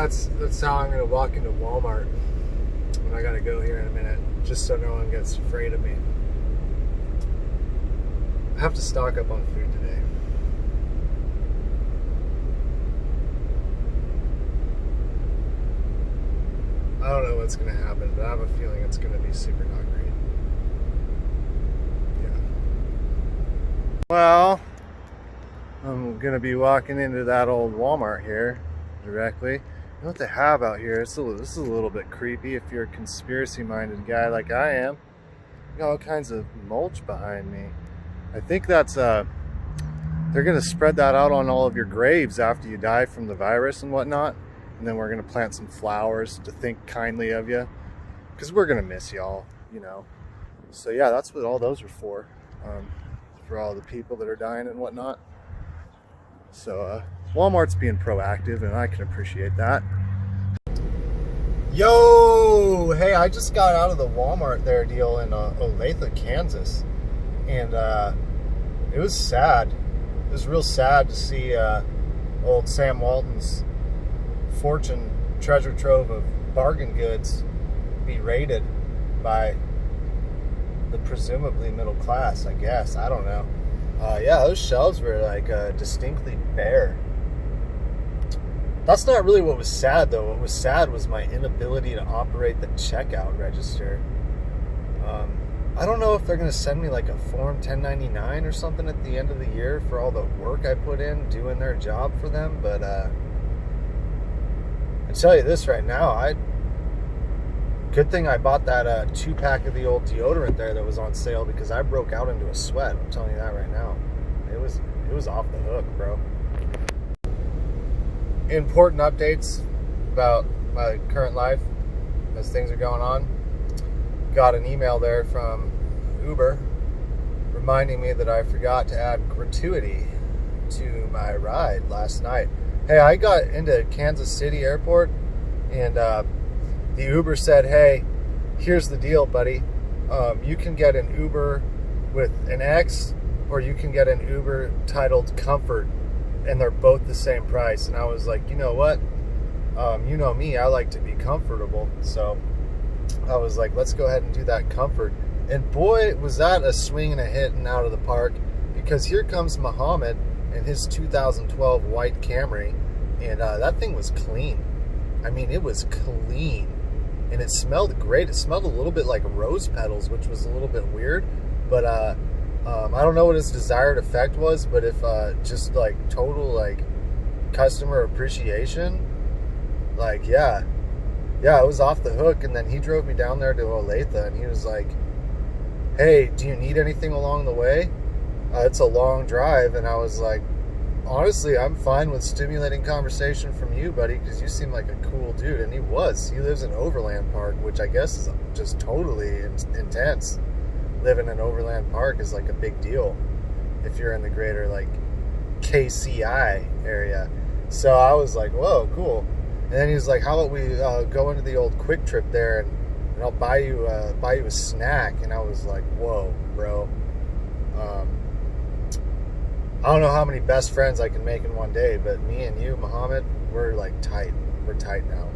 that's how I'm gonna walk into Walmart when I gotta go here in a minute, just so no one gets afraid of me. I have to stock up on food today. I don't know what's gonna happen, but I have a feeling it's gonna be super not great. Yeah. Well, I'm gonna be walking into that old Walmart here directly. You know what they have out here? This is a little bit creepy if you're a conspiracy-minded guy like I am. You got all kinds of mulch behind me. I think that's they're gonna spread that out on all of your graves after you die from the virus and whatnot. And then we're gonna plant some flowers to think kindly of you, because we're gonna miss y'all, you know. So yeah, that's what all those are for all the people that are dying and whatnot. So Walmart's being proactive, and I can appreciate that. Yo, hey, I just got out of the Walmart there deal in Olathe, Kansas, and it was sad. It was real sad to see old Sam Walton's fortune treasure trove of bargain goods be raided by the presumably middle class, I guess. I don't know. Yeah, those shelves were like distinctly bare. That's not really what was sad, though. What was sad was my inability to operate the checkout register. I don't know if they're going to send me like a Form 1099 or something at the end of the year for all the work I put in doing their job for them, but I tell you this right now, good thing I bought that 2-pack of the old deodorant there that was on sale, because I broke out into a sweat. I'm telling you that right now. It was off the hook, bro. Important updates about my current life as things are going on. Got an email there from Uber reminding me that I forgot to add gratuity to my ride last night. Hey, I got into Kansas City Airport, and the Uber said, hey, here's the deal, buddy. You can get an Uber with an X, or you can get an Uber titled Comfort, and they're both the same price. And I was like, you know what? You know me, I like to be comfortable. So I was like, let's go ahead and do that Comfort. And boy, was that a swing and a hit and out of the park, because here comes Muhammad in his 2012 white Camry, and that thing was clean. I mean, it was clean, and it smelled great. It smelled a little bit like rose petals, which was a little bit weird, but I don't know what his desired effect was, but if just like total like customer appreciation, like yeah, it was off the hook. And then he drove me down there to Olathe, and he was like, hey, do you need anything along the way? It's a long drive. And I was like, honestly, I'm fine with stimulating conversation from you, buddy, because you seem like a cool dude. And he was. He lives in Overland Park, which I guess is just totally intense. Living in Overland Park is like a big deal if you're in the greater like KCI area. So I was like, whoa, cool. And then he was like, how about we go into the old Quick Trip there, and I'll buy you a snack. And I was like, whoa, bro. I don't know how many best friends I can make in one day, but me and you, Muhammad, we're like tight. We're tight now.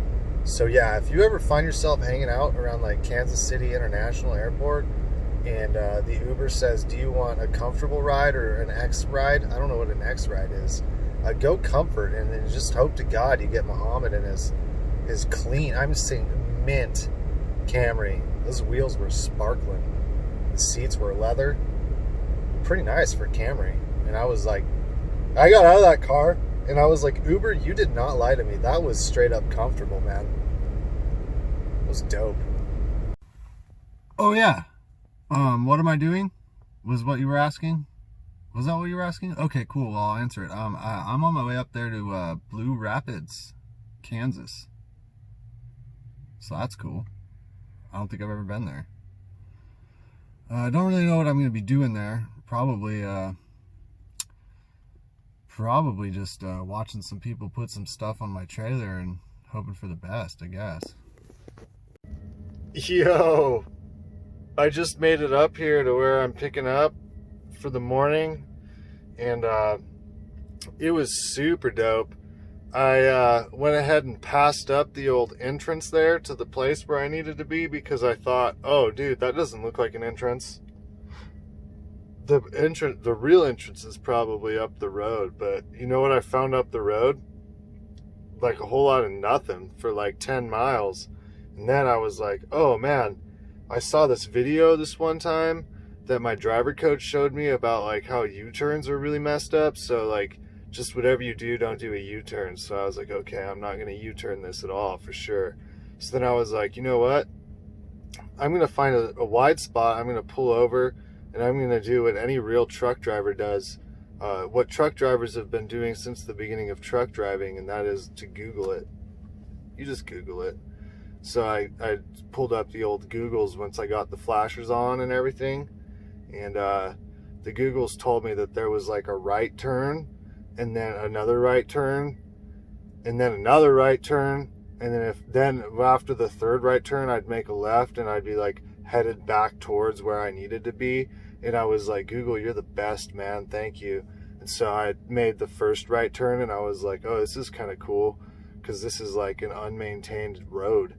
So yeah, if you ever find yourself hanging out around like Kansas City International Airport, and the Uber says, do you want a comfortable ride or an X ride? I don't know what an X ride is. Go Comfort, and then just hope to God you get Muhammad in his clean, I'm saying mint Camry. Those wheels were sparkling. The seats were leather. Pretty nice for Camry. And I was like, I got out of that car, and I was like, Uber, you did not lie to me. That was straight up comfortable, man. It was dope. Oh yeah. What am I doing? Was what you were asking? Was that what you were asking? Okay, cool. Well, I'll answer it. I'm on my way up there to Blue Rapids, Kansas. So that's cool. I don't think I've ever been there. I don't really know what I'm going to be doing there. Probably just watching some people put some stuff on my trailer and hoping for the best, I guess. Yo, I just made it up here to where I'm picking up for the morning, and it was super dope. I went ahead and passed up the old entrance there to the place where I needed to be because I thought, oh, dude, that doesn't look like an entrance. The real entrance is probably up the road. But you know what I found up the road? Like a whole lot of nothing for like 10 miles. And then I was like, oh man, I saw this video this one time that my driver coach showed me about like how U-turns are really messed up. So like, just whatever you do, don't do a U-turn. So I was like, okay, I'm not going to U-turn this at all for sure. So then I was like, you know what? I'm going to find a wide spot. I'm going to pull over and I'm going to do what any real truck driver does. What truck drivers have been doing since the beginning of truck driving, and that is to Google it. You just Google it. So I pulled up the old Googles once I got the flashers on and everything. And the Googles told me that there was like a right turn, and then another right turn, and then another right turn, and then after the third right turn, I'd make a left, and I'd be like headed back towards where I needed to be. And I was like, Google, you're the best, man. Thank you. And so I made the first right turn, and I was like, oh, this is kind of cool because this is like an unmaintained road.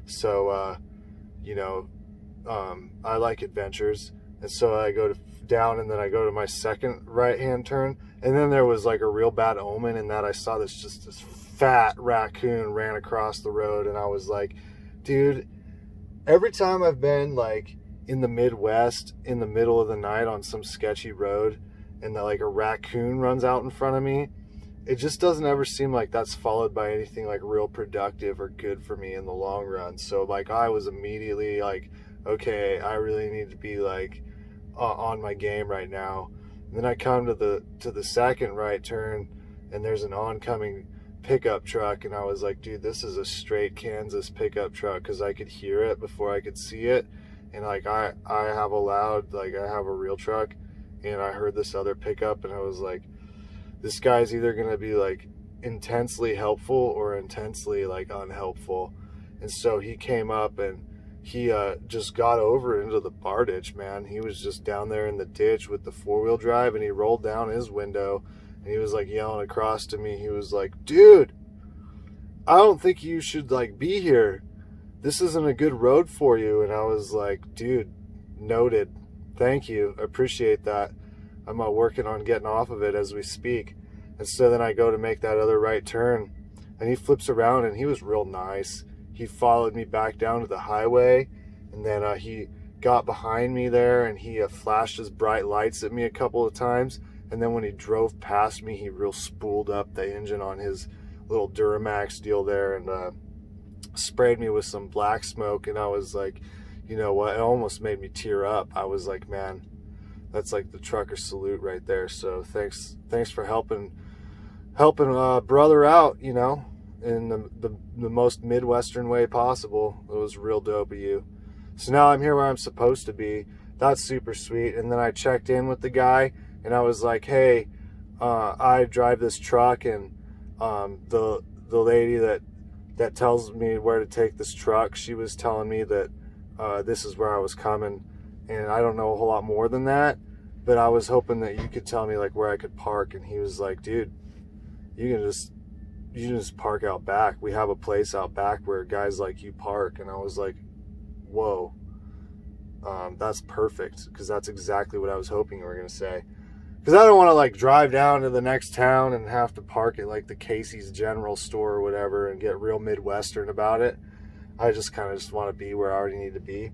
So, I like adventures. And so I go down, and then I go to my second right-hand turn. And then there was like a real bad omen in that I saw this fat raccoon ran across the road. And I was like, dude, every time I've been like in the Midwest in the middle of the night on some sketchy road and that like a raccoon runs out in front of me, it just doesn't ever seem like that's followed by anything like real productive or good for me in the long run. So like I was immediately like, okay, I really need to be like on my game right now. And then I come to the second right turn, and there's an oncoming pickup truck, and I was like, dude, this is a straight Kansas pickup truck, because I could hear it before I could see it. And like I have a real truck, and I heard this other pickup, and I was like, this guy's either gonna be like intensely helpful or intensely like unhelpful. And so he came up, and he just got over into the bar ditch, man. He was just down there in the ditch with the four-wheel drive, and he rolled down his window, and he was like yelling across to me. He was like, dude, I don't think you should like be here. This isn't a good road for you. And I was like, dude, noted. Thank you. I appreciate that. I'm working on getting off of it as we speak. And so then I go to make that other right turn, and he flips around, and he was real nice. He followed me back down to the highway, and then he got behind me there, and he flashed his bright lights at me a couple of times. And then when he drove past me, he real spooled up the engine on his little Duramax deal there, and sprayed me with some black smoke. And I was like, you know what? It almost made me tear up. I was like, man, that's like the trucker salute right there. So thanks for helping brother out, you know, in the most Midwestern way possible. It was real dope of you. So now I'm here where I'm supposed to be. That's super sweet. And then I checked in with the guy, and I was like, hey, I drive this truck, and the lady that tells me where to take this truck, she was telling me that this is where I was coming, and I don't know a whole lot more than that, but I was hoping that you could tell me like where I could park. And he was like, dude, you can just park out back. We have a place out back where guys like you park. And I was like, whoa, that's perfect, because that's exactly what I was hoping you were going to say. Because I don't want to like drive down to the next town and have to park at like the Casey's General Store or whatever and get real Midwestern about it. I just kind of want to be where I already need to be.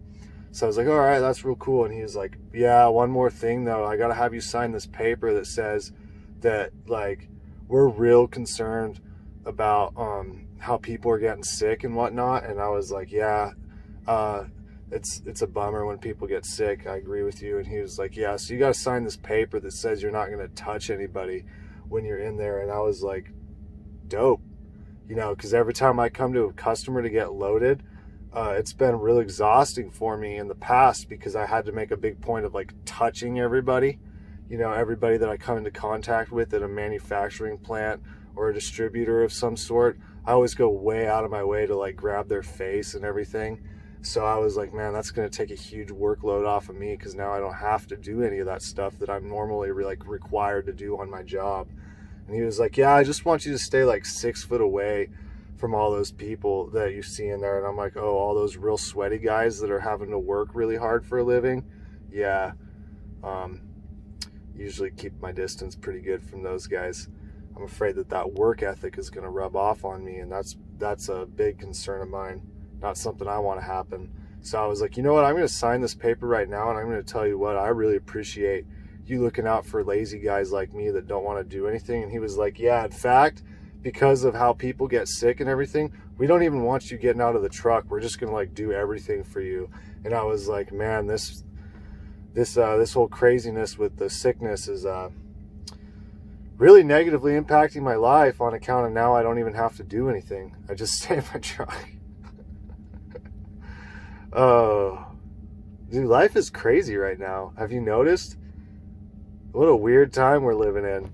So I was like, all right, that's real cool. And he was like, yeah, one more thing though. I got to have you sign this paper that says that like we're real concerned about how people are getting sick and whatnot. And I was like, yeah, it's a bummer when people get sick. I agree with you. And he was like, yeah, so you got to sign this paper that says you're not going to touch anybody when you're in there. And I was like, dope, you know, because every time I come to a customer to get loaded, it's been real exhausting for me in the past, because I had to make a big point of like touching everybody, you know, everybody that I come into contact with at a manufacturing plant or a distributor of some sort. I always go way out of my way to like grab their face and everything. So I was like, man, that's going to take a huge workload off of me, because now I don't have to do any of that stuff that I'm normally like required to do on my job. And he was like, yeah, I just want you to stay like 6 foot away from all those people that you see in there. And I'm like, oh, all those real sweaty guys that are having to work really hard for a living? Yeah. Usually keep my distance pretty good from those guys. I'm afraid that that work ethic is going to rub off on me, and that's a big concern of mine. Not something I want to happen. So I was like, you know what, I'm going to sign this paper right now, and I'm going to tell you what, I really appreciate you looking out for lazy guys like me that don't want to do anything. And he was like, yeah, in fact, because of how people get sick and everything, we don't even want you getting out of the truck. We're just going to like do everything for you. And I was like, man, this whole craziness with the sickness is really negatively impacting my life on account of now I don't even have to do anything. I just stay in my truck. Oh, dude, life is crazy right now. Have you noticed? What a weird time we're living in.